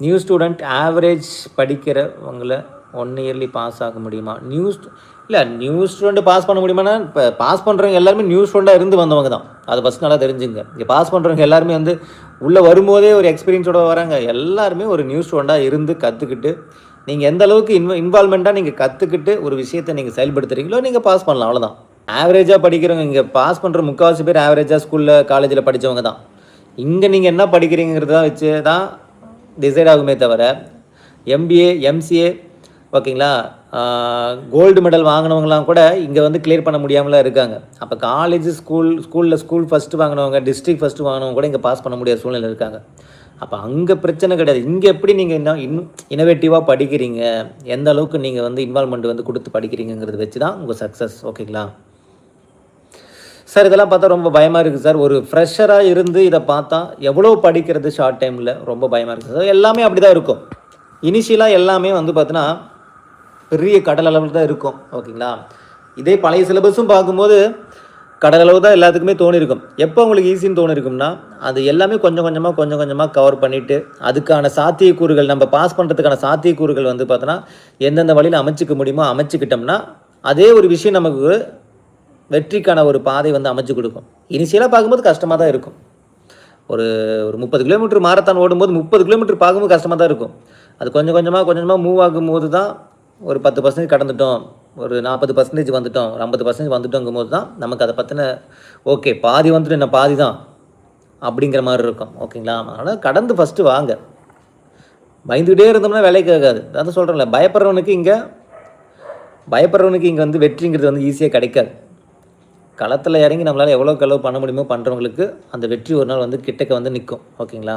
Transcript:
New student average படிக்கிறவங்கள 1 yearly pass ஆக முடியுமா? நியூ ஸ்டூடெண்ட் பாஸ் பண்ண முடியுமானா, இப்போ பாஸ் பண்ணுறவங்க எல்லாருமே நியூ ஸ்டூடெண்ட்டாக இருந்து வந்தவங்க தான். அதை ஃபஸ்ட் நல்லா தெரிஞ்சுங்க. இங்கே பாஸ் பண்ணுறவங்க எல்லாருமே வந்து உள்ளே வரும்போதே ஒரு எக்ஸ்பீரியன்ஸோட வராங்க. எல்லாருமே ஒரு நியூ ஸ்டூடெண்ட்டாக இருந்து கற்றுக்கிட்டு, நீங்கள் எந்த அளவுக்கு இன்வால்மெண்ட்டாக நீங்கள் கற்றுக்கிட்டு ஒரு விஷயத்தை நீங்கள் செயல்படுத்துகிறீங்களோ நீங்கள் பாஸ் பண்ணலாம், அவ்வளோதான். ஆவரேஜாக படிக்கிறவங்க இங்கே பாஸ் பண்ணுற முக்கால்வாசி பேர் ஆவரேஜாக ஸ்கூலில் காலேஜில் படித்தவங்க தான். இங்கே நீங்கள் என்ன படிக்கிறீங்கிறத வச்சு தான் டிசைட் ஆகுமே தவிர, எம்பிஏ, எம்சிஏ, ஓகேங்களா, கோல்டு மெடல் வாங்கினவங்களாம் கூட இங்கே வந்து கிளியர் பண்ண முடியாமலாம் இருக்காங்க. அப்போ காலேஜ், ஸ்கூல் ஃபஸ்ட்டு வாங்கினவங்க, டிஸ்ட்ரிக்ட் ஃபஸ்ட்டு வாங்கினவங்க கூட இங்கே பாஸ் பண்ண முடியாத சூழ்நிலை இருக்காங்க. அப்போ அங்கே பிரச்சனை கிடையாது. இங்கே எப்படி நீங்கள் இன்னோவேட்டிவாக படிக்கிறீங்க, எந்த அளவுக்கு நீங்கள் வந்து இன்வால்மெண்ட் வந்து கொடுத்து படிக்கிறீங்கிறத வச்சு தான் உங்கள் சக்ஸஸ். ஓகேங்களா சார்? இதெல்லாம் பார்த்தா ரொம்ப பயமாக இருக்குது சார். ஒரு ஃப்ரெஷராக இருந்து இதை பார்த்தா எவ்வளோ படிக்கிறது ஷார்ட் டைமில் ரொம்ப பயமாக இருக்குது சார். எல்லாமே அப்படி தான் இருக்கும். இனிஷியலாக எல்லாமே வந்து பார்த்தீங்கன்னா பெரிய கடல் அளவில் தான் இருக்கும். ஓகேங்களா? இதே பழைய சிலபஸும் பார்க்கும்போது கடல் அளவு தான் எல்லாத்துக்குமே தோணிருக்கும். எப்போ உங்களுக்கு ஈஸின்னு தோணிருக்கும்னா, அது எல்லாமே கொஞ்சம் கொஞ்சமாக கவர் பண்ணிவிட்டு அதுக்கான சாத்தியக்கூறுகள், நம்ம பாஸ் பண்ணுறதுக்கான சாத்தியக்கூறுகள் வந்து பார்த்தோன்னா எந்தெந்த வழியில் அமைச்சிக்க முடியுமோ அமைச்சிக்கிட்டோம்னா அதே ஒரு விஷயம் நமக்கு வெற்றிக்கான ஒரு பாதை வந்து அமைச்சு கொடுக்கும். இனிஷியலாக பார்க்கும்போது கஷ்டமாக தான் இருக்கும். ஒரு 30 கிலோமீட்டர் மாரத்தான் ஓடும்போது 30 கிலோமீட்டர் பார்க்கும்போது கஷ்டமாக தான் இருக்கும். அது கொஞ்சம் கொஞ்சமாக மூவ் ஆகும்போது தான் ஒரு 10% கடந்துட்டோம், ஒரு 40% வந்துட்டோம், ஒரு 50% வந்துட்டோங்கும்போது தான் நமக்கு அதை பற்றின ஓகே பாதி வந்துட்டு என்ன பாதி தான் அப்படிங்கிற மாதிரி இருக்கும். ஓகேங்களா? அதனால் கடந்து ஃபஸ்ட்டு வாங்க. பயந்துக்கிட்டே இருந்தோம்னா வேலைக்கு ஆகாது. அதான் சொல்கிறேன்ல, பயப்படுறவனுக்கு இங்கே வந்து வெற்றிங்கிறது வந்து ஈஸியாக கிடைக்காது. களத்தில் இறங்கி நம்மளால் எவ்வளோக்கு எவ்வளோ பண்ண முடியுமோ பண்ணுறவங்களுக்கு அந்த வெற்றி ஒரு நாள் வந்து கிட்டக்க வந்து நிற்கும். ஓகேங்களா?